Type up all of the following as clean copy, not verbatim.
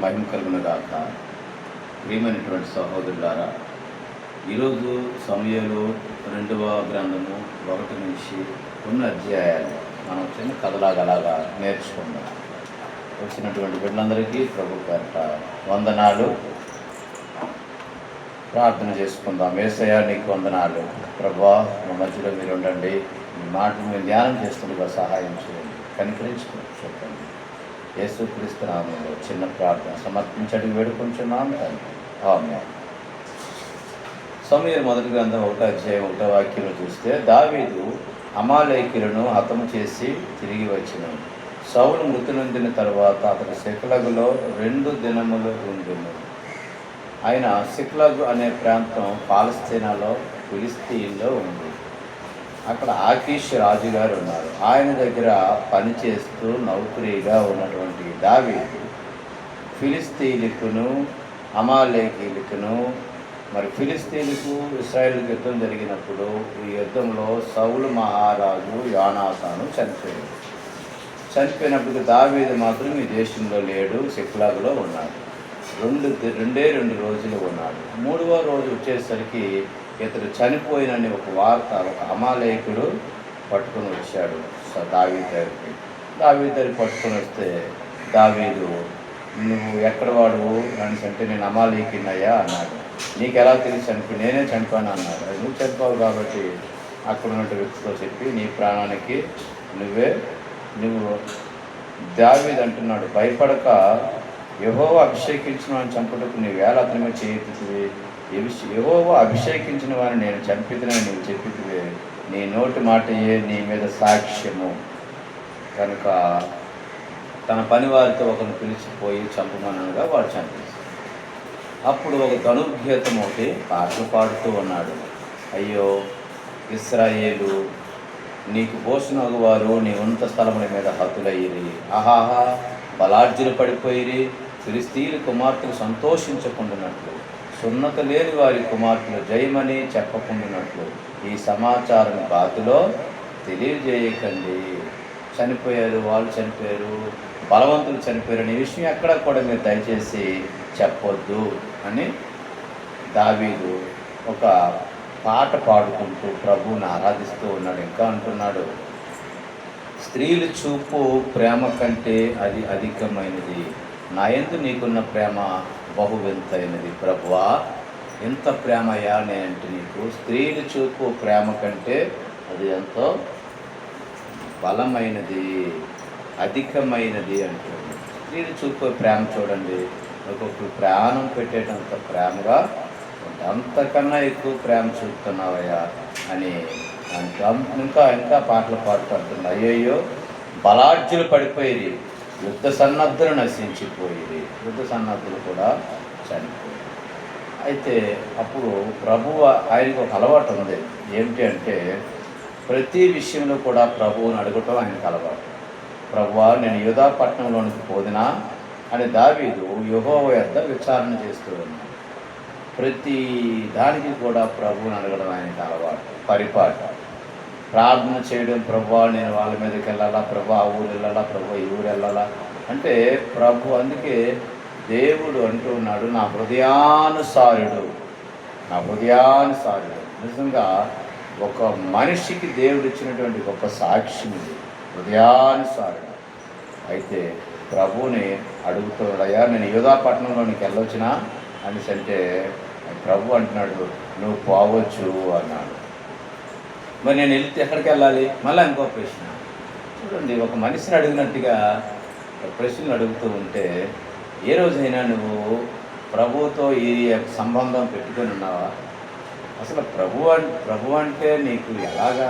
మహిమ కలుగునుగాక. ప్రియమైనటువంటి సహోదరులారా, ఈరోజు సమూయేలు 2వ గ్రంథము 1 నుంచి కొన్ని అధ్యాయాలు మనం చిన్న కథలాగలాగా నేర్చుకుందాం. వచ్చినటువంటి బిడ్డలందరికీ ప్రభు పేరిట వందనాలు. ప్రార్థన చేసుకుందాం. యేసయ్యా నీకు వందనాలు. ప్రభువా మా మధ్యలో మీరు ఉండండి. మీ మాటలు మీరు ధ్యానం చేస్తుండగా సహాయం చేయండి, కనికరించుకుని చెప్పండి. యేసుక్రీస్తు నామములో చిన్న ప్రార్థన సమర్పించడానికి వేడుకుంటున్నాం తండ్రి. ఆమేన్. సమూయేలు 1వ గ్రంథం 1వ అధ్యాయం 1వ వాక్యంలో చూస్తే, దావీదు అమాలేకీయులను హతము చేసి తిరిగి వచ్చినాడు. సౌలు మృతి నొందిన తర్వాత అతడు సిక్లగులో 2 దినములు ఉండెను. ఆయన సిక్లగు అనే ప్రాంతం పాలస్తీనాలో ఫిలిస్తీన్లో ఉంది. అక్కడ ఆకీష్ రాజుగారు ఉన్నారు. ఆయన దగ్గర పనిచేస్తూ నౌకరీగా ఉన్నటువంటి దావీదు ఫిలిస్తీన్లకును అమాలేకీయులకును, మరి ఫిలిస్తీన్లకు ఇశ్రాయేలుకు యుద్ధం జరిగినప్పుడు ఈ యుద్ధంలో సౌలు మహారాజు యోనాతాను చనిపోయినప్పుడు దావీదు మాత్రం ఈ దేశంలో లేడు, సిక్లగులో ఉన్నాడు. 2 రోజులు ఉన్నాడు. 3వ రోజు వచ్చేసరికి ఇతడు చనిపోయినని ఒక వార్త ఒక అమాలేకుడు పట్టుకొని వచ్చాడు దావీదు దగ్గరికి. దావీదు దగ్గరికి పట్టుకొని వస్తే, దావీదు నువ్వు ఎక్కడ వాడువు అని అంటే, నేను అమాలేకుడినయ్యా అన్నాడు. నీకు ఎలా తెలిసి చనిపోయి? నేనే చనిపోయాను అన్నాడు. నువ్వు చనిపోవు కాబట్టి అక్కడ ఉన్నటువంటి వ్యక్తితో చెప్పి, నీ ప్రాణానికి నువ్వు దావీదు అంటున్నాడు, భయపడక యెహోవా అభిషేకించిన వారిని చంపుటకు నీ వేళ అతని మీద చేయుతివి. యెహోవా అభిషేకించిన వారిని నేను చంపితనని నీవు చెప్పితివే. నీ నోటి మాటయే నీ మీద సాక్ష్యము. కనుక తన పనివారితో ఒకరిని పిలిచిపోయి చంపమనగా వాడు చంపేసి, అప్పుడు ఒక ధనుర్గీతం ఒకటి పాటలు పాడుతూ ఉన్నాడు. అయ్యో ఇశ్రాయేలు, నీకు పోషణగు వారు నీ ఉన్నత స్థలముల మీద హతులయ్యిరి. ఆహాహా, బలార్జులు పడిపోయిరి. ఫిలిస్తీయుల కుమార్తెలు సంతోషించకుండానట్లు, సున్నత లేని వారి కుమార్తెలు జయమని చెప్పకుండానట్లు ఈ సమాచారం బాతులో తెలియజేయకండి. చనిపోయారు, వాళ్ళు చనిపోయారు, బలవంతులు చనిపోయారు అనే విషయం ఎక్కడ కూడా మీరు దయచేసి చెప్పొద్దు అని దావీదు ఒక పాట పాడుకుంటూ ప్రభువుని ఆరాధిస్తూ ఉన్నాడు. ఇంకా అంటున్నాడు, స్త్రీలు చూపు ప్రేమ కంటే అది అధికమైనది, నా యందు నీకున్న ప్రేమ బహు వింతైనది. ప్రభువా, ఎంత ప్రేమయ్యా నేనంటే నీకు. స్త్రీలు చూపు ప్రేమ కంటే అది ఎంతో బలమైనది, అధికమైనది అంటుంది. స్త్రీలు చూపు ప్రేమ చూడండి, ఒక్కొక్కరు ప్రాణం పెట్టేటంత ప్రేమగా అంతకన్నా ఎక్కువ ప్రేమ చూపుతున్నావయ్యా అని ఇంకా పాటలు పాడుతుంటుంది. అయ్యయ్యో, బలార్జులు పడిపోయి యుద్ధ సన్నద్ధులు నశించిపోయి, యుద్ధ సన్నద్ధులు కూడా చనిపోయి. అయితే అప్పుడు ప్రభువు ఆయనకు ఒక అలవాటు ఉంది. ఏమిటి అంటే, ప్రతి విషయంలో కూడా ప్రభువుని అడగటం ఆయనకు అలవాటు. ప్రభువా, నేను యూదా పట్టణంలోనికి పోదినా అని దావీదు యెహోవా యొద్ద విచారణ చేస్తూ ఉన్నాడు. ప్రతి దానికి కూడా ప్రభువుని అడగడం ఆయనకు అలవాటు, పరిపాటు. ప్రార్థన చేయడం, ప్రభువా నేను వాళ్ళ మీదకి వెళ్ళాలా, ప్రభు ఆ ఊరు వెళ్ళాలా, ప్రభు ఈ ఊరు వెళ్ళాలా అంటే ప్రభు. అందుకే దేవుడు అంటూ ఉన్నాడు, నా హృదయానుసారుడు. నిజంగా ఒక మనిషికి దేవుడు ఇచ్చినటువంటి గొప్ప సాక్ష్యం ఇది, హృదయానుసారుడు. అయితే ప్రభువుని అడుగుతున్నాడయ్యా, నేను యూదా పట్టణంలోనికి వెళ్ళొచ్చినా అనేసి అంటే, ప్రభు అంటున్నాడు, నువ్వు పోవచ్చు అన్నాడు. మరి నేను వెళ్తే ఎక్కడికి వెళ్ళాలి? మళ్ళీ ఇంకో ప్రశ్న. చూడండి, ఒక మనిషిని అడిగినట్టుగా ప్రశ్నలు అడుగుతూ ఉంటే, ఏ రోజైనా నువ్వు ప్రభువుతో ఈ సంబంధం పెట్టుకొని ఉన్నావా? అసలు ప్రభు అంటే నీకు ఎలాగా?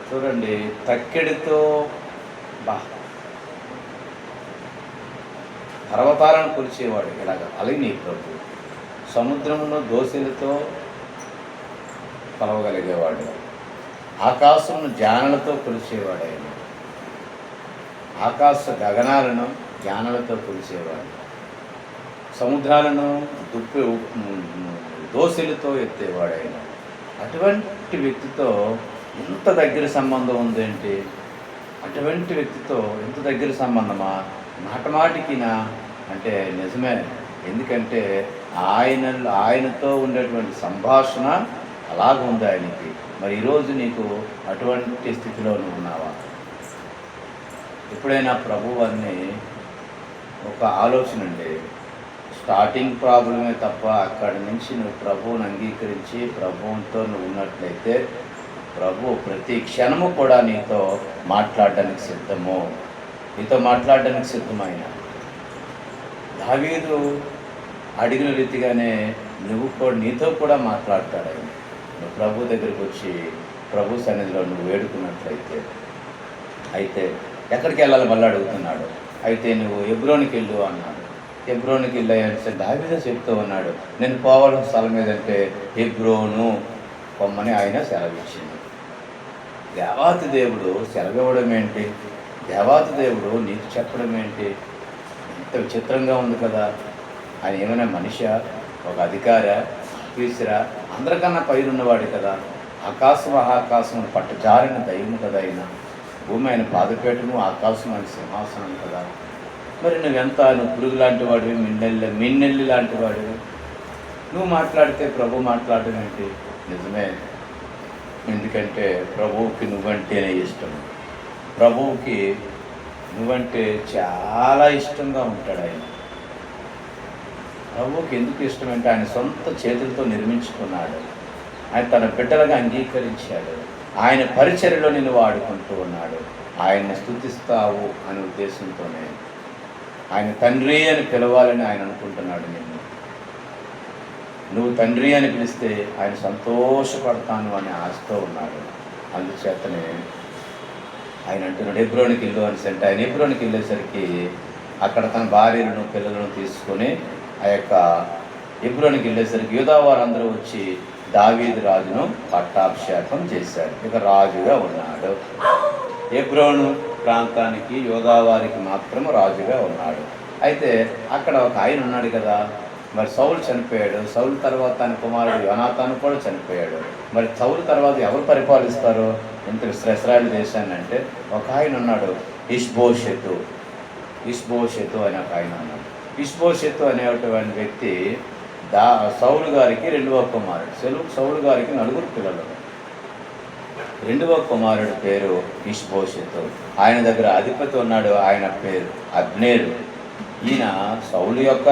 చూడండి, తక్కెడితో పర్వతాలను కొలిచేవాడు ఇలాగా, అలాగే నీ ప్రభు. సముద్రంలో దోసెలతో కొలవగలిగేవాడు. ఆకాశమును జ్ఞానులతో కొలిచేవాడు ఆయన. ఆకాశ గగనాలను జ్ఞానులతో కొలిచేవాడు. సముద్రాలను దోసెలతో ఎత్తేవాడు ఆయన. అటువంటి వ్యక్తితో ఎంత దగ్గర సంబంధం ఉందేంటి? అటువంటి వ్యక్తితో ఎంత దగ్గర సంబంధమా? మాటమాటికిన అంటే నిజమే. ఎందుకంటే ఆయనతో ఉండేటువంటి సంభాషణ అలాగ ఉంది ఆయనకి. మరి ఈరోజు నీకు అటువంటి స్థితిలో నువ్వు ఉన్నావా? ఎప్పుడైనా ప్రభువాన్ని ఒక ఆలోచన అండి, స్టార్టింగ్ ప్రాబ్లమే తప్ప అక్కడి నుంచి నువ్వు ప్రభువుని అంగీకరించి ప్రభువుతో నువ్వు ఉన్నట్లయితే ప్రభు ప్రతి క్షణము కూడా నీతో మాట్లాడడానికి సిద్ధము, నీతో మాట్లాడడానికి సిద్ధమైన. దావీదు అడిగిన రీతిగానే నీతో కూడా మాట్లాడతాడు ఆయన. నువ్వు ప్రభు దగ్గరికి వచ్చి ప్రభు సన్నిధిలో నువ్వు వేడుకున్నట్లయితే. అయితే ఎక్కడికి వెళ్ళాలి మళ్ళీ అడుగుతున్నాడు. అయితే నువ్వు హెబ్రోనుకి వెళ్ళు అన్నాడు. హెబ్రోనుకి వెళ్ళాయంటే దావీదు చెప్తూ ఉన్నాడు, నేను పోవాల్సిన స్థలం ఏదంటే హెబ్రోను పొమ్మని ఆయన సెలవిచ్చింది. దేవాతి దేవుడు సెలవివ్వడం ఏంటి? దేవాతి దేవుడు నీకు చెప్పడం ఏంటి? ఇంత విచిత్రంగా ఉంది కదా. ఆయన ఏమైనా మనిషా, ఒక అధికార, ఆఫీసరా? అందరికన్నా పైరున్నవాడు కదా. ఆకాశం మహాకాశం పట్టుజారిన దైవము కదా ఆయన. భూమి ఆయన పాదపేటము, ఆకాశం ఆయన సింహాసనం కదా. మరి నువ్వు పురుగు లాంటి వాడివి, మిన్నెల్లి లాంటి వాడివి. నువ్వు మాట్లాడితే ప్రభు మాట్లాడడం ఏంటి? నిజమే. ఎందుకంటే ప్రభువుకి నువ్వంటేనే ఇష్టం. ప్రభువుకి నువ్వంటే చాలా ఇష్టంగా ఉంటాడు ఆయన. ప్రభువుకి ఎందుకు ఇష్టం అంటే ఆయన సొంత చేతులతో నిర్మించుకున్నాడు. ఆయన తన బిడ్డలుగా అంగీకరించాడు. ఆయన పరిచర్యలో నిన్ను వాడుకుంటూ ఉన్నాడు. ఆయన్ని స్తుతిస్తావు అనే ఉద్దేశంతోనే ఆయన తండ్రి అని పిలవాలని ఆయన అనుకుంటున్నాడు. నువ్వు తండ్రి అని పిలిస్తే ఆయన సంతోషపడతాను అని ఆశతో ఉన్నాడు. అందుచేతనే ఆయన అంటున్నాడు హెబ్రోనుకి వెళ్ళు అనేసి. ఆయన హెబ్రోనుకి వెళ్ళేసరికి అక్కడ తన భార్యలను పిల్లలను తీసుకొని ఆ యొక్క హెబ్రోనుకి వెళ్ళేసరికి యూదా వారందరూ వచ్చి దావీదు రాజును పట్టాభిషేకం చేశారు. ఇక రాజుగా ఉన్నాడు. హెబ్రోను ప్రాంతానికి యూదా వారికి మాత్రం రాజుగా ఉన్నాడు. అయితే అక్కడ ఒక ఆయన ఉన్నాడు కదా. మరి సౌలు చనిపోయాడు. సౌలు తర్వాత తన కుమారుడు యోనాతాను కూడా చనిపోయాడు. మరి సౌలు తర్వాత ఎవరు పరిపాలిస్తారు ఇంత ఇశ్రాయేలు దేశాన్ని అంటే? ఒక ఆయన ఉన్నాడు, ఇష్బోషెతు అనే ఒక ఆయన ఉన్నాడు. ఇష్బోషెతు అనేటువంటి వ్యక్తి సౌలు గారికి రెండవ కుమారుడు. సౌలు గారికి 4 పిల్లలు. రెండవ కుమారుడు పేరు ఇష్బోషెతు. ఆయన దగ్గర అధిపతి ఉన్నాడు, ఆయన పేరు అబ్నేరు. ఈయన సౌలు యొక్క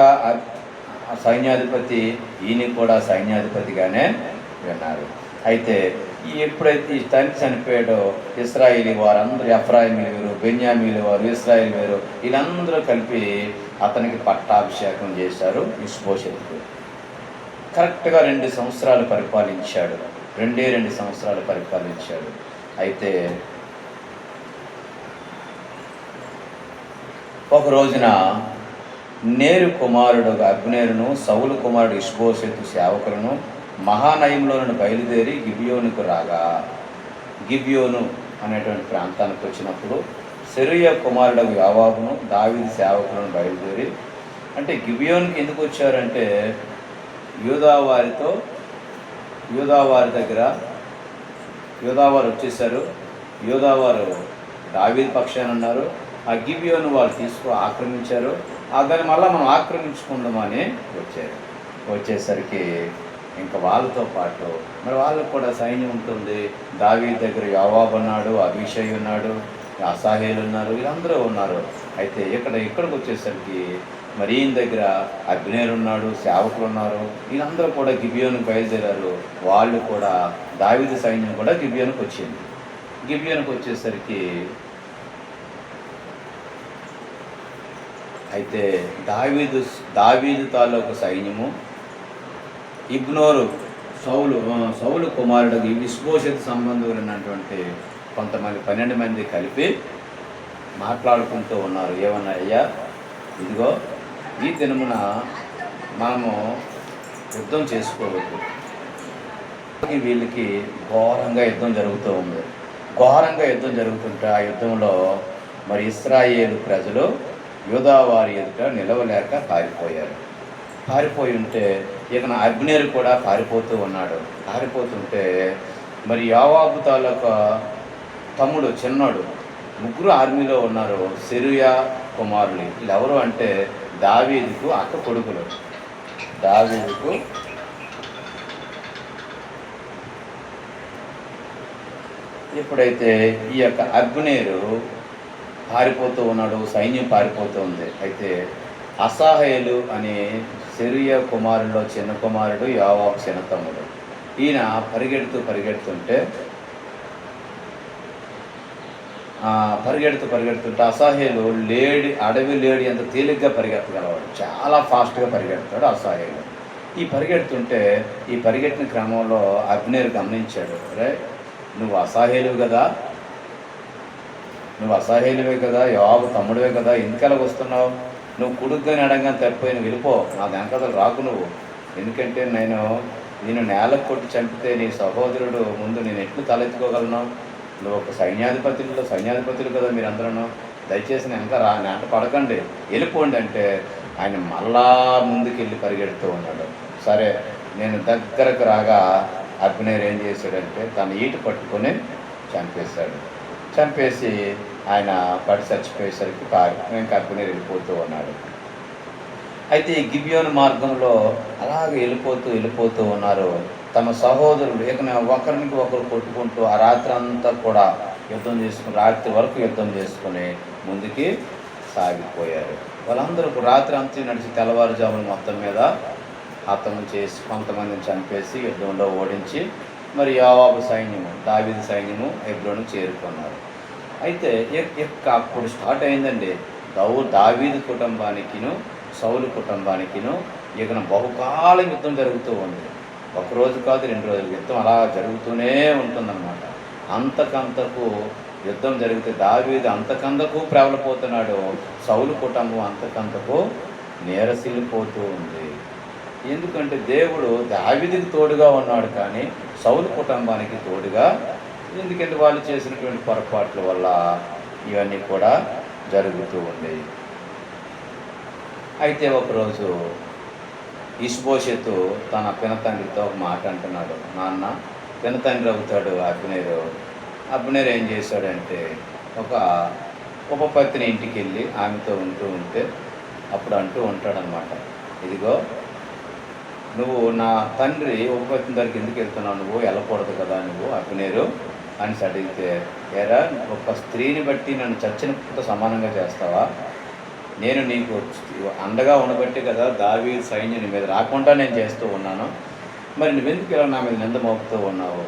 సైన్యాధిపతి, ఈయన కూడా సైన్యాధిపతిగానే విన్నారు. అయితే ఎప్పుడైతే ఈ తండ్రి చనిపోయాడో ఇశ్రాయేలీ వారందరూ, ఎఫ్రాయిమీలు వేరు, బెన్యామీలు వారు, ఇశ్రాయేల్ వేరు, వీళ్ళందరూ కలిపి అతనికి పట్టాభిషేకం చేశారు. ఇష్బోషెతుకు కరెక్ట్గా 2 సంవత్సరాలు పరిపాలించాడు. 2 సంవత్సరాలు పరిపాలించాడు. అయితే ఒక రోజున నేరు కుమారుడు అబ్నేరును, సౌలు కుమారుడు ఇష్బోషెతు సేవకులను మహానయంలో నుండి బయలుదేరి గిబియోనుకు రాగా, గిబియోను అనేటువంటి ప్రాంతానికి వచ్చినప్పుడు సెరూయా కుమారుడు యోవాబును దావీదు సేవకులను బయలుదేరి, అంటే గిబియోనుకి ఎందుకు వచ్చారంటే యూదావారి దగ్గర యూదావారు వచ్చేసారు. యూదావారు దావీదు పక్షాన ఉన్నారు. ఆ గిబియోను వాళ్ళు ఆక్రమించారు. దాన్ని మళ్ళీ మనం ఆక్రమించుకుందామని వచ్చేసరికి ఇంకా వాళ్ళతో పాటు మరి వాళ్ళకు కూడా సైన్యం ఉంటుంది. దావీదు దగ్గర యోవాబు ఉన్నాడు, అబీషై ఉన్నాడు, అసాహేలు ఉన్నారు, వీళ్ళందరూ ఉన్నారు. అయితే ఇక్కడికి వచ్చేసరికి మరి ఈయన దగ్గర అబ్నేరు ఉన్నాడు, సేవకులు ఉన్నారు, వీళ్ళందరూ కూడా గిబియోనుకు బయలుదేరారు. వాళ్ళు కూడా దావీదు సైన్యం కూడా గిబియోనుకు వచ్చింది. గిబియోనుకు వచ్చేసరికి అయితే దావీదు తాలూకు సైన్యము ఇబ్నోరు సౌలు కుమారుడు ఇష్బోషెతు సంబంధులైనటువంటి కొంతమంది 12 మంది కలిపి మాట్లాడుకుంటూ ఉన్నారు. ఏమన్నా, అయ్యా ఇదిగో ఈ దినమున మనము యుద్ధం చేసుకోవద్దు. వీళ్ళకి ఘోరంగా యుద్ధం జరుగుతూ ఉంది. ఘోరంగా యుద్ధం జరుగుతుంటే ఆ యుద్ధంలో మరి ఇశ్రాయేలు ప్రజలు యూదావారి ఎదుట నిలవలేక పారిపోయి ఉంటే ఇక అబ్నేరు కూడా పారిపోతూ ఉన్నాడు. పారిపోతుంటే మరి యోవాబు తాలూకా తమ్ముడు చిన్నోడు, 3 ఆర్మీలో ఉన్నారు. సెరూయా, కుమారులు. వీళ్ళు ఎవరు అంటే దావీదుకు అక్క కొడుకులు. దావీదుకు ఎప్పుడైతే ఈ యొక్క అబ్నేరు పారిపోతూ ఉన్నాడు, సైన్యం పారిపోతూ ఉంది. అయితే అసాహేలు అనే సెరూయా కుమారుల్లో చిన్న కుమారుడు, యోవాబు చిన్న తమ్ముడు. ఈయన పరిగెడుతుంటే అసాహేలు అడవి లేడి అంత తేలిగ్గా పరిగెత్తగలవాడు. చాలా ఫాస్ట్గా పరిగెడతాడు అసాహేలు. ఈ పరిగెట్టిన క్రమంలో అబ్నేరు గమనించాడు, అరే నువ్వు అసాహేలువే కదా, యోవాబు తమ్ముడివే కదా, ఎందుకలా వస్తున్నావు? నువ్వు కుడుగ్గాని అడగాని తప్పిపోయి నువ్వు వెళ్ళిపో, నా వెనకదలు రాకు నువ్వు. ఎందుకంటే నేను నేలకు కొట్టి చంపితే నీ సహోదరుడు ముందు నేను ఎట్లు తలెత్తుకోగలను? నువ్వు ఒక సైన్యాధిపతులు కదా మీరందరూ, దయచేసి వెనక నేట పడకండి, వెళ్ళిపోండి అంటే ఆయన మళ్ళా ముందుకెళ్ళి పరిగెడుతూ ఉన్నాడు. సరే నేను దగ్గరకు రాగా అబ్నేరు ఏం చేశాడంటే తన ఈటు పట్టుకొని చంపేసి ఆయన పడి చచ్చిపోయేసరికి ఇంకా అబ్నేరు వెళ్ళిపోతూ ఉన్నాడు. అయితే ఈ గిబియోను మార్గంలో అలాగే వెళ్ళిపోతూ ఉన్నారు. తమ సహోదరులు ఒకరికి ఒకరు కొట్టుకుంటూ ఆ రాత్రి అంతా కూడా రాత్రి వరకు యుద్ధం చేసుకుని ముందుకి సాగిపోయారు. వాళ్ళందరూ రాత్రి అంతా నడిచి తెల్లవారుజామున మొత్తం మీద హతం చేసి కొంతమందిని చంపేసి యుద్ధంలో ఓడించి మరి యోవాబు సైన్యము, దావీదు సైన్యము హెబ్రోను చేరుకున్నారు. అయితే అప్పుడు స్టార్ట్ అయిందండి దావీదు కుటుంబానికిను సౌలు కుటుంబానికిను బహుకాలం యుద్ధం జరుగుతూ ఉంది. ఒకరోజు కాదు, 2 రోజులు యుద్ధం అలా జరుగుతూనే ఉంటుందన్నమాట. అంతకంతకు యుద్ధం జరిగితే దావీదు అంతకంతకు ప్రబలిపోతున్నాడు, సౌలు కుటుంబం అంతకంతకు నీరసిల్లిపోతూ ఉంది. ఎందుకంటే దేవుడు దావీదుకి తోడుగా ఉన్నాడు కానీ సౌలు కుటుంబానికి తోడుగా, ఎందుకంటే వాళ్ళు చేసినటువంటి పొరపాట్ల వల్ల ఇవన్నీ కూడా జరుగుతూ ఉండేవి. అయితే ఒకరోజు ఇష్బోషెతు తన పినతండ్రితో ఒక మాట అంటున్నాడు. నాన్న, పినతండ్రి అవుతాడు అబ్నేరు ఏం చేశాడంటే ఒక ఉపపత్ని ఇంటికి వెళ్ళి ఆమెతో ఉంటే అప్పుడు అంటూ ఉంటాడనమాట, ఇదిగో నువ్వు నా తండ్రి ఉపపత్ని దగ్గరికి ఎందుకు వెళ్తున్నావు, నువ్వు వెళ్ళకూడదు కదా నువ్వు అబ్నేరు అని అడిగితే, ఏరా ఒక స్త్రీని బట్టి నన్ను చచ్చిన సమానంగా చేస్తావా? నేను నీకు అండగా ఉండబట్టి కదా దావీదు సైన్యం నీ మీద రాకుండా నేను చేస్తూ ఉన్నాను, మరి నువ్వెందుకు ఇలా నా మీద నింద మోపుతూ ఉన్నావు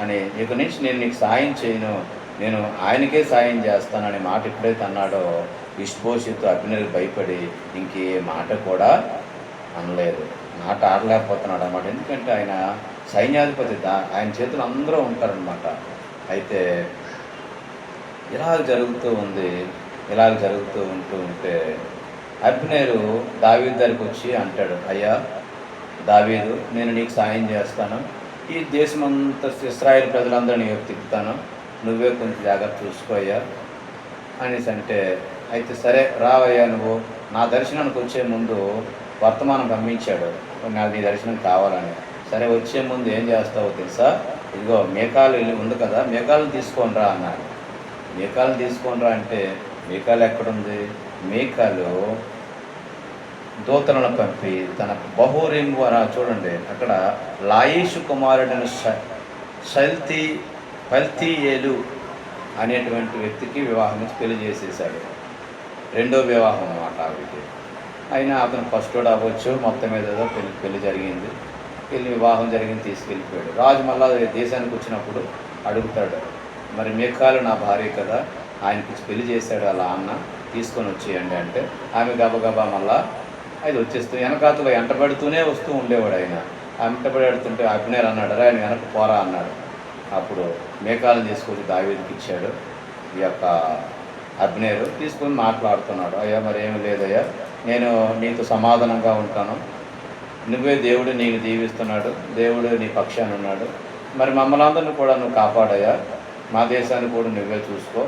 అని, ఇక నుంచి నేను నీకు సాయం చేయను, నేను ఆయనకే సాయం చేస్తాననే మాట ఎప్పుడైతే అన్నాడో ఇష్బోషెతు అబ్నేరుకు భయపడి ఇంకే మాట కూడా అనలేదు, మాట ఆడలేకపోతున్నాడు అన్నమాట. ఎందుకంటే ఆయన సైన్యాధిపతి, ఆయన చేతులు అందరూ ఉంటారనమాట. అయితే ఇలాగ జరుగుతూ ఉంటే అబ్నేరు దావీదు దగ్గరికి వచ్చి అంటాడు, అయ్యా దావీదు, నేను నీకు సాయం చేస్తాను, ఈ దేశమంతా ఇశ్రాయేలు ప్రజలందరూ నీకు తిప్పుతాను, నువ్వే కొంచెం జాగ్రత్త చూసుకోయ్యా అనేసి అంటే, అయితే సరే రావయ్యా, నువ్వు నా దర్శనానికి వచ్చే ముందు వర్తమానం పంపించాడు నాకు నీ దర్శనం కావాలని. సరే వచ్చే ముందు ఏం చేస్తావో తెలుసా, ఇదిగో మేకాలు ఉంది కదా, మేకాలను తీసుకొని రా అన్నాడు. మేకాలను తీసుకొని రా అంటే మేకాలు ఎక్కడుంది? మేకాలు దూతలను పంపి తన బహూరీం చూడండి అక్కడ లాయిషు కుమారుడైన పల్తీయేలు అనేటువంటి వ్యక్తికి వివాహం పెళ్లి చేసేసాడు. రెండో వివాహం అన్నమాట ఆవిడకి. అయినా అతను ఫస్ట్ కూడా అవ్వచ్చు, మొత్తం మీద ఏదో పెళ్లి జరిగింది, వివాహం జరిగింది, తీసుకెళ్ళిపోయాడు. రాజు మళ్ళా దేశానికి వచ్చినప్పుడు అడుగుతాడు, మరి మేకాలు నా భార్య కదా, ఆయనకి పెళ్లి చేశాడు అలా అన్న, తీసుకొని వచ్చేయండి అంటే ఆమె గబగబా మళ్ళా అది వచ్చేస్తూ వెనకాతలో ఎంటబడుతూనే వస్తూ ఉండేవాడు. ఆయన వెంటబడుతుంటే అబ్నేరు అన్నాడు, ఆయన వెనక పోరా అన్నాడు. అప్పుడు మేకాలను తీసుకొచ్చి దావీదుకి ఇచ్చాడు. ఈ యొక్క అబ్నేరు తీసుకొని మాట్లాడుతున్నాడు, అయ్యా మరి ఏమి లేదయ్యా, నేను నీకు సమాధానంగా ఉంటాను, నువ్వే దేవుడు నీకు దీవిస్తున్నాడు, దేవుడు నీ పక్షాన్ని ఉన్నాడు, మరి మమ్మల్ని అందరినీ కూడా నువ్వు కాపాడయ్యా, మా దేశాన్ని కూడా నువ్వే చూసుకో,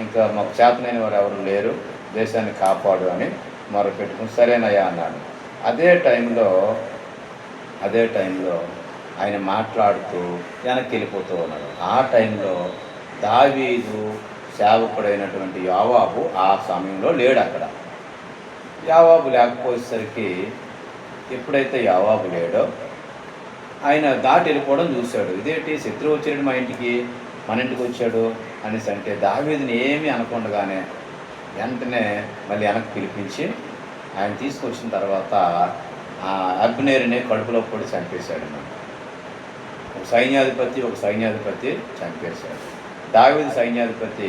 ఇంకా మాకు చేతనైన వారు ఎవరు లేరు, దేశాన్ని కాపాడు అని మొరపెట్టుకుని సరేనయ్యా అన్నాడు. అదే టైంలో ఆయన మాట్లాడుతూ వెనక్కి వెళ్ళిపోతూ ఉన్నాడు. ఆ టైంలో దావీదు సేవకుడైనటువంటి యోవాబు ఆ సమయంలో లేడు అక్కడ. యోవాబు లేకపోయేసరికి ఎప్పుడైతే యోవాబు లేడో ఆయన దాటి వెళ్ళిపోవడం చూశాడు. ఇదేంటి శత్రువు వచ్చాడు మన ఇంటికి వచ్చాడు అనేసి అంటే దావీదుని ఏమీ అనకుండగానే వెంటనే మళ్ళీ వెనక్కి పిలిపించి ఆయన తీసుకొచ్చిన తర్వాత అబ్నేరుని కడుపులో పొడి చంపేశాడు. ఒక సైన్యాధిపతి చంపేశాడు. దావీదు సైన్యాధిపతి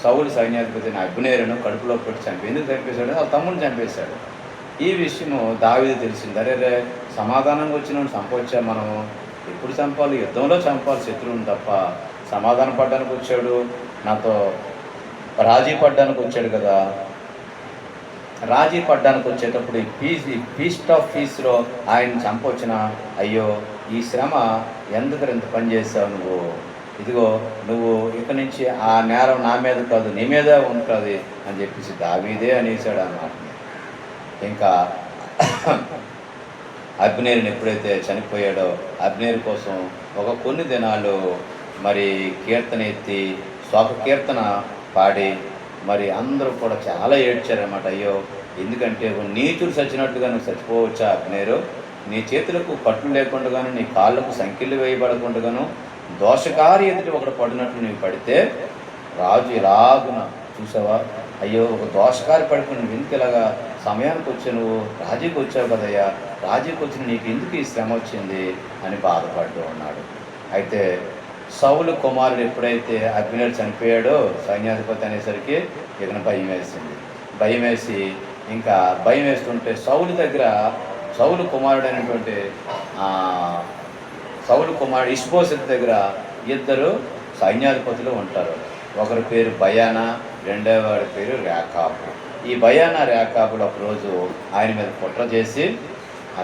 సౌలు సైన్యాధిపతిని అబ్నేరును కడుపులో పొడి ఎందుకు చంపేశాడు? వాళ్ళ తమ్ముడిని చంపేశాడు. ఈ విషయము దావీదు తెలిసింది. అరే సమాధానంగా వచ్చిన చంపవచ్చా? మనం ఎప్పుడు చంపాలి? యుద్ధంలో చంపాలి శత్రువుని తప్ప. సమాధానం పడ్డానికి వచ్చాడు, నాతో రాజీ పడ్డానికి వచ్చాడు కదా. రాజీ పడ్డానికి వచ్చేటప్పుడు ఫీస్ట్ ఆఫ్ పీస్లో ఆయన చంపొచ్చిన అయ్యో ఈ శ్రమ ఎందుకు ఇంత పని చేసావు నువ్వు? ఇదిగో నువ్వు ఇక్కడి నుంచి ఆ నేరం నా మీద కాదు నీ మీదే ఉంటుంది అని చెప్పేసి దావీదే అనేసాడు అన్నమాట. ఇంకా అబ్నేరుని ఎప్పుడైతే చనిపోయాడో అబ్నేరు కోసం ఒక కొన్ని దినాలు మరి కీర్తన ఎత్తి శోక కీర్తన పాడి మరి అందరూ కూడా చాలా ఏడ్చారన్నమాట. అయ్యో ఎందుకంటే నీతులు చచ్చినట్టుగా నువ్వు చచ్చిపోవచ్చా అబ్నేరు? నీ చేతులకు కట్లు లేకుండాను నీ కాళ్ళకు సంఖ్యలు వేయబడకుండాను దోషకారి ఎదుటి ఒకటి పడినట్లు నువ్వు పడితే రాజు ఇలాగున చూసావా? అయ్యో ఒక దోషకారి పడుకుని నువ్వు ఎందుకు ఇలాగా సమయానికి వచ్చా? నువ్వు రాజీకి వచ్చావు కదయ్యా, రాజీకి వచ్చిన నీకు ఎందుకు ఈ శ్రమ వచ్చింది అని బాధపడుతూ ఉన్నాడు. అయితే సౌలు కుమారుడు ఎప్పుడైతే అబ్నేరు చనిపోయాడో సైన్యాధిపతి అనేసరికి ఇతను భయం వేసింది. భయం వేసి ఇంకా భయం వేస్తుంటే సౌలు కుమారుడు ఇష్బోషెతు దగ్గర ఇద్దరు సైన్యాధిపతులు ఉంటారు. ఒకరి పేరు బయానా, రెండవ వాడి పేరు రేకాబు. ఈ బయానా రేకాబులు ఒకరోజు ఆయన మీద కుట్ర చేసి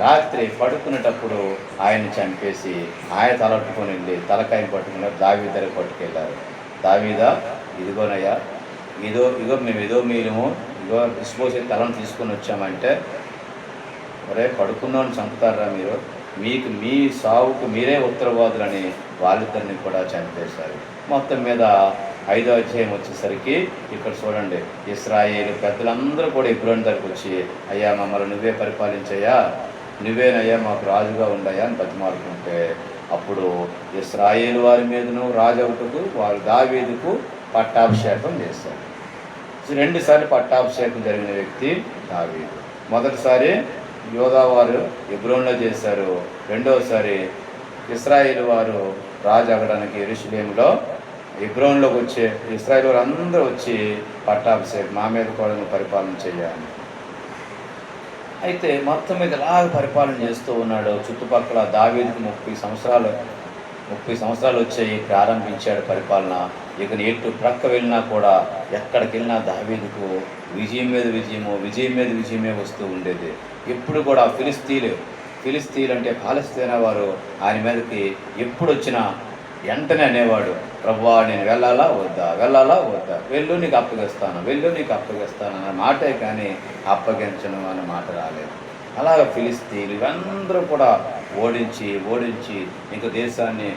రాత్రి పడుకునేటప్పుడు ఆయన్ని చంపేసి ఆయన తలట్టుకొని వెళ్ళి తలకాయ పట్టుకుని దావీదు దగ్గర పట్టుకెళ్ళారు. దావీదా ఇదిగోనయ్యా ఇగో మేము మీరేమో ఇష్బోషెతు తలను తీసుకొని వచ్చామంటే ఒరే పడుకున్నాను చంపుతారా మీరు? మీ సావుకు మీరే ఉత్తరవాదులని వాళ్ళిద్దరిని కూడా చంపేశారు. మొత్తం మీద 5వ అధ్యాయం వచ్చేసరికి ఇక్కడ చూడండి, ఇశ్రాయేలు పెద్దలందరూ కూడా హెబ్రోను దగ్గరికి వచ్చి అయ్యా మమ్మల్ని నువ్వే పరిపాలించయ్యా, నువ్వేనయ్యా మాకు రాజుగా ఉండయా అని బతిమాలుకుంటే అప్పుడు ఇశ్రాయేలు వారి మీదను రాజవుటకు వారు దావీదుకు పట్టాభిషేకం చేశారు. 2 సార్లు పట్టాభిషేకం జరిగిన వ్యక్తి దావీదు. మొదటిసారి యోధా వారు హెబ్రోనులో చేశారు. రెండవసారి ఇశ్రాయేలు వారు రాజు అవ్వడానికి యెరూషలేములో హెబ్రోనులోకి వచ్చే ఇశ్రాయేలు వారు అందరూ వచ్చి పట్టాభిషేకం మా మీద కూడా పరిపాలన చేయాలి. అయితే మొత్తం మీద ఇలాగ పరిపాలన చేస్తూ ఉన్నాడు. చుట్టుపక్కల దావీదుకు 30 సంవత్సరాలు వచ్చాయి, ప్రారంభించాడు పరిపాలన. ఇక ఎటు ప్రక్క వెళ్ళినా కూడా ఎక్కడికి వెళ్ళినా దావీదుకు విజయం మీద విజయమే వస్తూ ఉండేది. ఎప్పుడు కూడా ఫిలిస్తీన్లు అంటే పాలస్తీనా వారు ఆయన మీదకి ఎప్పుడు వచ్చినా వెంటనే అనేవాడు, ప్రభువా నేను వెళ్ళాలా వద్దా వెళ్ళు నీకు అప్పగిస్తాను అన్న మాటే కానీ అప్పగించను అన్న మాట రాలేదు. అలాగ ఫిలిస్తీన్లు ఇవందరూ కూడా ఓడించి ఇంక దేశాన్ని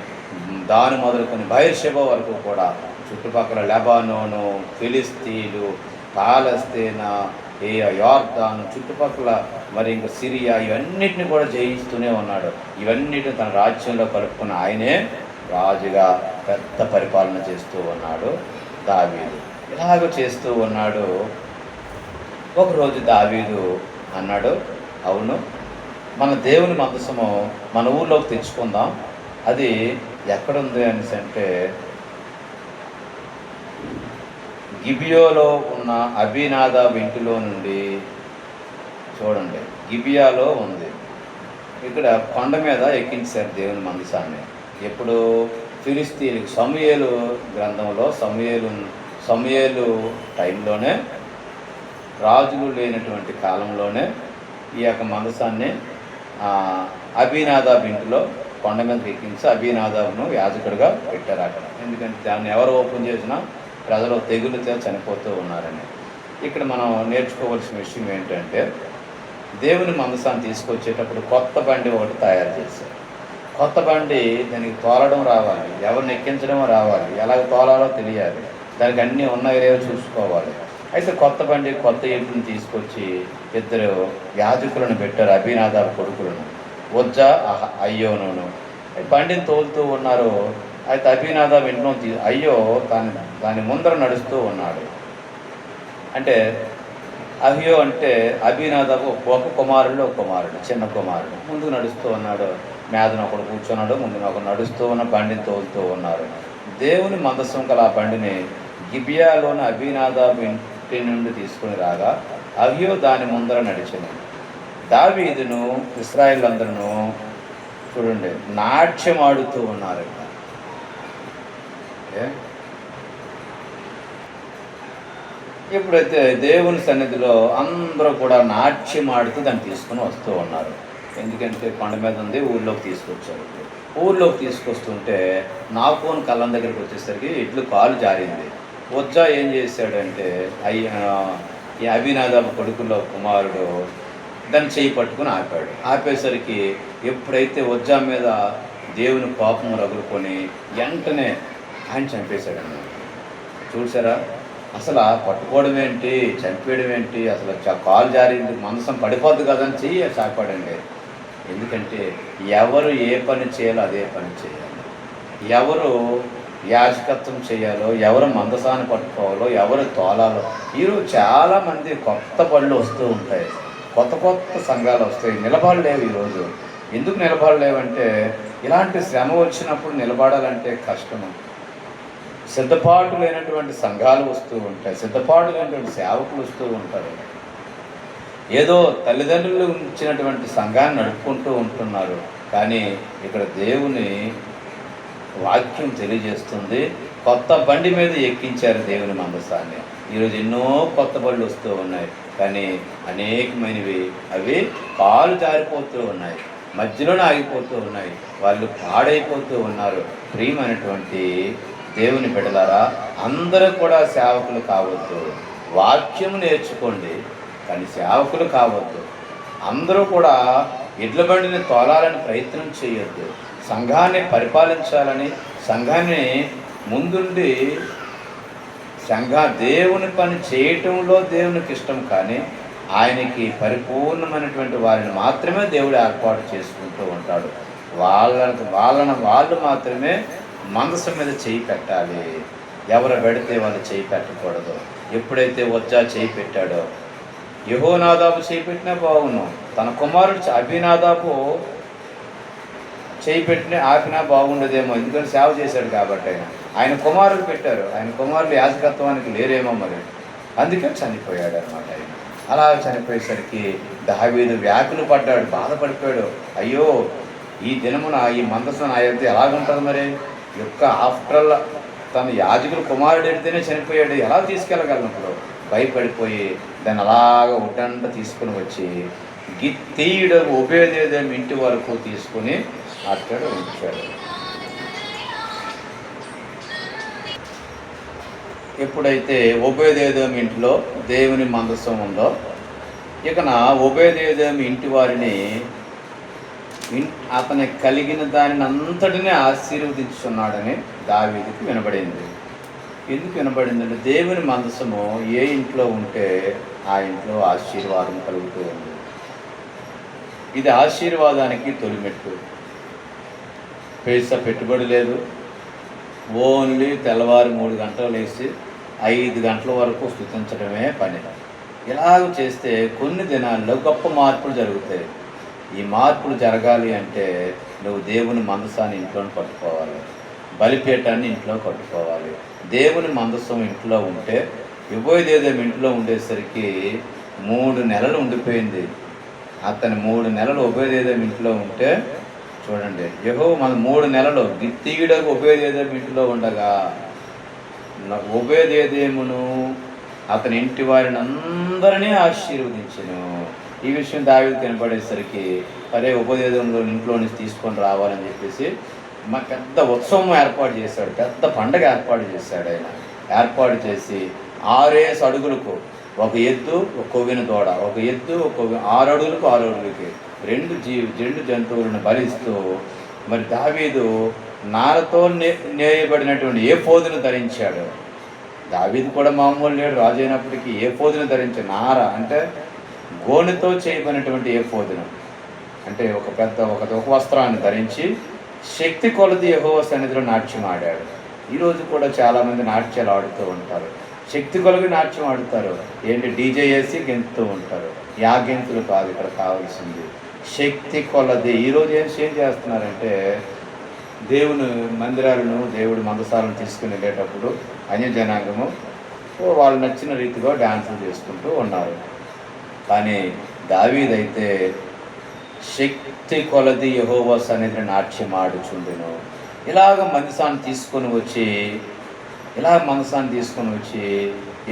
దాని మొదలుకొని బయర్షెబా వరకు కూడా చుట్టుపక్కల లెబానోను, ఫిలిస్తీన్లు, పాలస్తీనా, యోర్దాను చుట్టుపక్కల మరి ఇంకా సిరియా ఇవన్నిటిని కూడా జయిస్తూనే ఉన్నాడు. ఇవన్నిటిని తన రాజ్యంలో కలుపుకున్న ఆయనే రాజుగా పెద్ద పరిపాలన చేస్తూ ఉన్నాడు దావీదు. ఇలాగ చేస్తూ ఉన్నాడు. ఒకరోజు దావీదు అన్నాడు, అవును మన దేవుని మందసము మన ఊర్లోకి తెచ్చుకుందాం, అది ఎక్కడుంది అనేసి అంటే గిబియోలో ఉన్న అబీనాదాబు ఇంటిలో నుండి చూడండి గిబియాలో ఉంది. ఇక్కడ కొండ మీద ఎక్కించారు దేవుని మందసాన్ని. ఎప్పుడు ఫిలిస్తీన్లకు సమూయేలు గ్రంథంలో సమూయేలు టైంలోనే రాజులు లేనటువంటి కాలంలోనే ఈ యొక్క మందసాన్ని అబీనాదాబు ఇంటిలో కొండ మీదకి ఎక్కించి అబీనాదాబును యాజకుడిగా పెట్టారు అక్కడ. ఎందుకంటే దాన్ని ఎవరు ఓపెన్ చేసినా ప్రజలు తెగులుతో చనిపోతూ ఉన్నారని. ఇక్కడ మనం నేర్చుకోవాల్సిన విషయం ఏంటంటే దేవుని మందసాన్ని తీసుకొచ్చేటప్పుడు కొత్త బండి ఒకటి తయారు చేశారు. కొత్త బండి దానికి తోలడం రావాలి, ఎవరిని ఎక్కించడం రావాలి, ఎలాగ తోలాలో తెలియాలి. దానికి అన్నీ ఉన్నాయో లేవో చూసుకోవాలి. అయితే కొత్త బండి కొత్త ఎడ్లను తీసుకొచ్చి ఇద్దరు యాజకులను పెట్టారు, అభినాదాబు కొడుకులను, ఉజ్జా అయ్యోను. బండిని తోలుతూ ఉన్నారు. అయితే అభినాదాబు ఇంట్లో అయ్యో దాని ముందర నడుస్తూ ఉన్నాడు. అంటే అయ్యో అంటే అభినాదాబు ఒక కుమారుడు చిన్న కుమారుడు ముందుకు నడుస్తూ ఉన్నాడు. మేదన ఒకడు కూర్చున్నాడు, ముందున ఒకడు నడుస్తూ ఉన్న బండిని తోలుతూ ఉన్నారు. దేవుని మందసం గల ఆ బండిని గిబియాలోని అభినాదాబు ఇంటి నుండి తీసుకుని రాగా అయ్యో దాని ముందర నడిచింది. దావీదును ఇశ్రాయేలు అందరూ చూడండి నాట్యం ఆడుతూ ఉన్నారు. ఎప్పుడైతే దేవుని సన్నిధిలో అందరూ కూడా నాట్యం ఆడుతూ దాన్ని తీసుకుని వస్తూ ఉన్నారు. ఎందుకంటే కొండ మీద ఉంది, ఊళ్ళోకి తీసుకొచ్చారు. ఊళ్ళోకి తీసుకొస్తుంటే నాకోని కళ్ళం దగ్గరికి వచ్చేసరికి ఇట్లు కాలు జారింది. ఉజ్జా ఏం చేశాడంటే ఈ అభినాదాబు కొడుకుల్లో కుమారుడు దాన్ని చేయి పట్టుకుని ఆపాడు. ఆపేసరికి ఎప్పుడైతే ఉజ్జా మీద దేవుని కోపం రగులుకొని వెంటనే ఆయన చంపేశాడు. చూసారా, అసలు పట్టుకోవడం ఏంటి, చంపేయడం ఏంటి, అసలు కాలు జారింది, మనసం పడిపోద్దు కదని చెయ్యి చాపాడండి. ఎందుకంటే ఎవరు ఏ పని చేయాలో అదే పని చేయాలి. ఎవరు యాజకత్వం చేయాలో, ఎవరు మందసాన్ని పట్టుకోవాలో, ఎవరు తోలాలో. ఈరోజు చాలామంది కొత్త పళ్ళు వస్తూ ఉంటాయి, కొత్త సంఘాలు వస్తాయి, నిలబడలేవు. ఈరోజు ఎందుకు నిలబడలేవంటే ఇలాంటి శ్రమ వచ్చినప్పుడు నిలబడాలంటే కష్టము. సిద్ధపాటు లేనటువంటి సంఘాలు వస్తూ ఉంటాయి, సిద్ధపాటు లేనటువంటి సేవకులు వస్తూ ఉంటారు. ఏదో తల్లిదండ్రులు ఇచ్చినటువంటి సంఘాన్ని నడుపుకుంటూ ఉంటున్నారు. కానీ ఇక్కడ దేవుని వాక్యం తెలియజేస్తుంది, కొత్త బండి మీద ఎక్కించారు దేవుని మందసాన్ని. ఈరోజు ఎన్నో కొత్త బళ్ళు వస్తూ ఉన్నాయి, కానీ అనేకమైనవి అవి కాలు జారిపోతూ ఉన్నాయి, మధ్యలోనే ఆగిపోతూ ఉన్నాయి, వాళ్ళు పాడైపోతూ ఉన్నారు. ప్రియమైనటువంటి దేవుని బిడ్డలారా, అందరూ కూడా సేవకులు కావద్దు. వాక్యం నేర్చుకోండి, కానీ సేవకులు కావద్దు. అందరూ కూడా ఎడ్ల బండిని తోలాలని ప్రయత్నం చేయొద్దు. సంఘాన్ని పరిపాలించాలని, సంఘాన్ని ముందుండి దేవుని పని చేయటంలో దేవునికి ఇష్టం. కానీ ఆయనకి పరిపూర్ణమైనటువంటి వారిని మాత్రమే దేవుడు ఏర్పాటు చేసుకుంటూ ఉంటాడు. వాళ్ళు మాత్రమే మనసు మీద చేయి పెట్టాలి. ఎవరు పెడితే వాళ్ళు చేయి పెట్టకూడదు. ఎప్పుడైతే ఉజ్జా చేయి పెట్టాడో, యెహోనాదాబు చేయి పెట్టినా బాగున్నాం, తన కుమారుడు అభినాదాబు చేయి పెట్టినా ఆపినా బాగుండదేమో, ఎందుకంటే సేవ చేశాడు కాబట్టి. ఆయన కుమారులు పెట్టారు, ఆయన కుమారులు యాజకత్వానికి లేరేమో మరి, అందుకే చనిపోయాడు అనమాట. ఆయన అలా చనిపోయేసరికి దావీదు వ్యాకులు పడ్డాడు, బాధపడిపోయాడు. అయ్యో, ఈ దినమున ఈ మందసం అయితే ఎలాగుంటుంది మరి, యొక్క ఆఫ్టర్ తన యాజకులు కుమారుడు ఎడితేనే చనిపోయాడు, ఎలా తీసుకెళ్ళగలను? ఇప్పుడు భయపడిపోయి దాన్ని అలాగ ఒడ్డంతా తీసుకుని వచ్చి గిత్తీయుడు ఓబేదేదోము ఇంటి వరకు తీసుకుని అక్కడ ఉంచాడు. ఎప్పుడైతే ఓబేదేదోము ఇంట్లో దేవుని మందసం ఉందో, ఇక ఓబేదేదోము ఇంటి వారిని అతనికి కలిగిన దానిని అంతటినీ ఆశీర్వదించున్నాడని దావీదుకు వినబడింది. ఎందుకు వినబడిందంటే దేవుని మందసము ఏ ఇంట్లో ఉంటే ఆ ఇంట్లో ఆశీర్వాదం కలుగుతూ ఉంది. ఇది ఆశీర్వాదానికి తొలిమెట్టు. పైసా పెట్టుబడి లేదు, ఓన్లీ తెల్లవారు 3 గంటలు లేచి 5 గంటల వరకు స్తుతించడమే పని. ఇలాగ చేస్తే కొన్ని దినాల్లో గొప్ప మార్పులు జరుగుతాయి. ఈ మార్పులు జరగాలి అంటే నువ్వు దేవుని మందసాన్ని ఇంట్లోనే పట్టుకోవాలి, బలిపీఠాన్ని ఇంట్లో కట్టుకోవాలి. దేవుని మందసం ఇంట్లో ఉంటే, యెహోవాదేదోము ఇంట్లో ఉండేసరికి 3 నెలలు ఉండిపోయింది. అతను 3 నెలలు ఓబేదేదోము ఇంట్లో ఉంటే చూడండి, మన 3 నెలలు గిత్తీయుడకు ఓబేదేదోము ఇంట్లో ఉండగా ఓబేదేదోమును అతని ఇంటి వారిని అందరినీ ఆశీర్వదించెను. ఈ విషయం దావీదు కనపడేసరికి అరే ఓబేదేదోము ఇంట్లో నుంచి తీసుకొని రావాలని చెప్పేసి మా పెద్ద ఉత్సవం ఏర్పాటు చేశాడు, పెద్ద పండగ ఏర్పాటు చేశాడు. ఆయన ఏర్పాటు చేసి 6 అడుగులకు ఒక ఎద్దు, ఒక కొవ్విన దూడ, ఒక ఎద్దు, ఒక కొవ్వి 6 అడుగులకు 6 అడుగులకి 2 జంతువులను బలిస్తూ, మరి దావీదు నారతో నేయబడినటువంటి ఏఫోదును ధరించాడు. దావీదు కూడా మామూలు లేడు, రాజు అయినప్పటికీ ఏఫోదును ధరించి, నార అంటే గోనెతో చేయబడినటువంటి ఏఫోదును, అంటే ఒక వస్త్రాన్ని ధరించి శక్తి కొలది యెహోవా సన్నిధిలో నాట్యం ఆడాడు. ఈరోజు కూడా చాలామంది నాట్యాలు ఆడుతూ ఉంటారు, శక్తి కొలది నాట్యం ఆడుతారు. ఏంటి, డీజే వేసి గెంతుతూ ఉంటారు. గెంతులు కాదు ఇక్కడ కావాల్సింది, శక్తి కొలది. ఈరోజు ఏం చేస్తున్నారంటే దేవుని మందిరాలను, దేవుడి మందసాలను తీసుకుని వెళ్ళేటప్పుడు అన్యజనాంగము వాళ్ళు నచ్చిన రీతిలో డ్యాన్సులు చేసుకుంటూ ఉన్నారు. కానీ దావీదైతే శక్తి కొలది యెహోవా సన్నిధిని నాట్యం ఆడుచుండెను. ఇలాగ మందసాన్ని తీసుకొని వచ్చి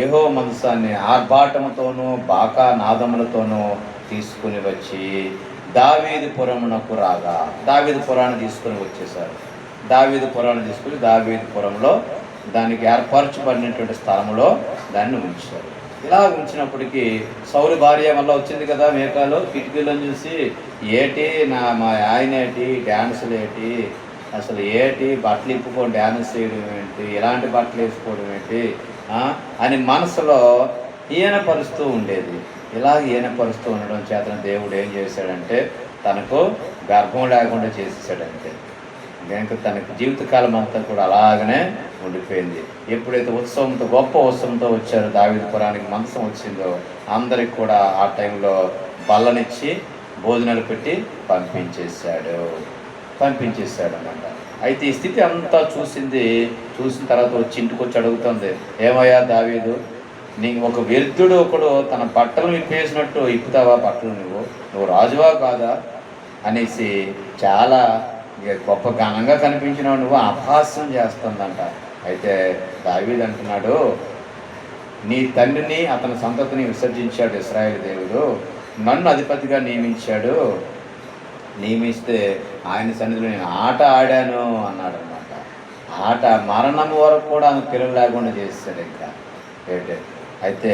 యెహోవా మందసాన్ని ఆర్భాటముతోనూ బాకా నాదములతోనూ తీసుకుని వచ్చి దావీదు పురమునకు రాగా, దావీదు పురాన్ని తీసుకుని వచ్చేసారు. దావీదు పురాన్ని తీసుకుని దావీదు పురంలో దానికి ఏర్పరచబడినటువంటి స్థలంలో దాన్ని ఉంచారు. ఇలా ఉంచినప్పటికీ సౌలు భార్య వల్ల వచ్చింది కదా మేకాలో, కిటికీలను చూసి మా ఆయన ఏంటి, డ్యాన్సులు ఏంటి, అసలు బట్టలు ఇప్పుకొని డ్యాన్స్ చేయడం ఏంటి, ఎలాంటి బట్టలు వేసుకోవడం ఏంటి అని మనసులో ఈయనపరుస్తూ ఉండేది. ఇలా ఈయనపరుస్తూ ఉండడం చేతన దేవుడు ఏం చేశాడంటే తనకు గర్భం లేకుండా చేసేసాడంటే ఇంకా తనకు జీవితకాలం అంతా కూడా అలాగనే ఉండిపోయింది. ఎప్పుడైతే గొప్ప ఉత్సవంతో వచ్చారో దావీదు పురానికి మందసం వచ్చిందో అందరికి కూడా ఆ టైంలో బల్లనిచ్చి భోజనాలు పెట్టి పంపించేశాడు అన్నమాట. అయితే ఈ స్థితి అంతా చూసిన తర్వాత వచ్చి ఇంటికి వచ్చి అడుగుతుంది, ఏమయ్యా దావీదు, నీకు ఒక వ్యర్థుడు ఒకడు తన బట్టలు విప్పేసినట్టు ఇప్పుతావా బట్టలు, నువ్వు రాజువా కాదా అనేసి చాలా గొప్ప ఘనంగా కనిపించినావు, నువ్వు అపహాస్యం చేస్తుందంట. అయితే దావీదు అంటున్నాడు, నీ తండ్రిని అతని సంతతిని విసర్జించాడు ఇశ్రాయేలు దేవుడు, నన్ను అధిపతిగా నియమిస్తే ఆయన సన్నిధిలో నేను ఆట ఆడాను అన్నాడు అనమాట. ఆట మరణం వరకు కూడా ఆమె పిల్లలు లేకుండా చేస్తాడు. ఇంకా అయితే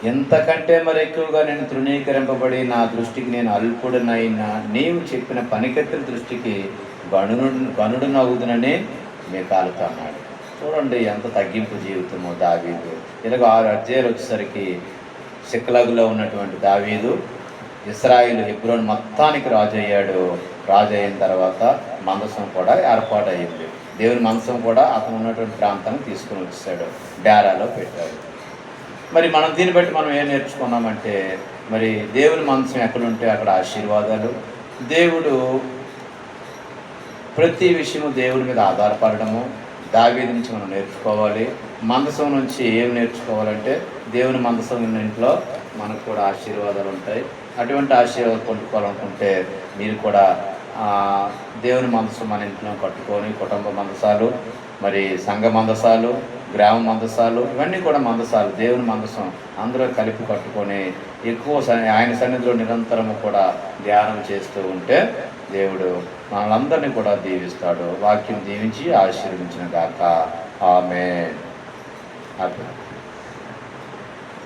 ఎంతకంటే మరి ఎక్కువగా నేను తృణీకరింపబడి నా దృష్టికి నేను అల్పుడనైనా నీవు చెప్పిన పనికెత్తుల దృష్టికి గనుడు నవ్వుదునని మీకాలుతో అన్నాడు. చూడండి ఎంత తగ్గింపు జీవితమో దావీదు. ఇలాగ 6 అధ్యాయాలు వచ్చేసరికి సిక్లగులో ఉన్నటువంటి దావీదు ఇశ్రాయేలు హెబ్రోను మొత్తానికి రాజు అయ్యాడు. రాజు అయిన తర్వాత మందసం కూడా ఏర్పాటయ్యింది. దేవుని మందసం కూడా అతను ఉన్నటువంటి ప్రాంతాన్ని తీసుకుని వచ్చేసాడు, డేరాలో పెట్టాడు. మరి మనం దీన్ని బట్టి మనం ఏం నేర్చుకున్నామంటే, మరి దేవుని మందసం ఎక్కడుంటే అక్కడ ఆశీర్వాదాలు. దేవుడు ప్రతి విషయము దేవుడి మీద ఆధారపడము దావీదు నుంచి మనం నేర్చుకోవాలి. మందసం నుంచి ఏం నేర్చుకోవాలంటే, దేవుని మందసం ఇంట్లో మనకు కూడా ఆశీర్వాదాలు ఉంటాయి. అటువంటి ఆశీర్వాదాలు పొందుకోవాలనుకుంటే మీరు కూడా దేవుని మందసం మన ఇంట్లో కట్టుకొని, కుటుంబ మందసాలు, మరి సంఘ మందసాలు, గ్రామ మందసాలు, ఇవన్నీ కూడా మందసాలు, దేవుని మందసం అందరూ కలిపి కట్టుకొని ఎక్కువ ఆయన సన్నిధిలో నిరంతరము కూడా ధ్యానం చేస్తూ ఉంటే దేవుడు మనలందరినీ కూడా దీవిస్తాడు. వాక్యం దీవించి ఆశీర్వదించిన గాక. ఆమేన్.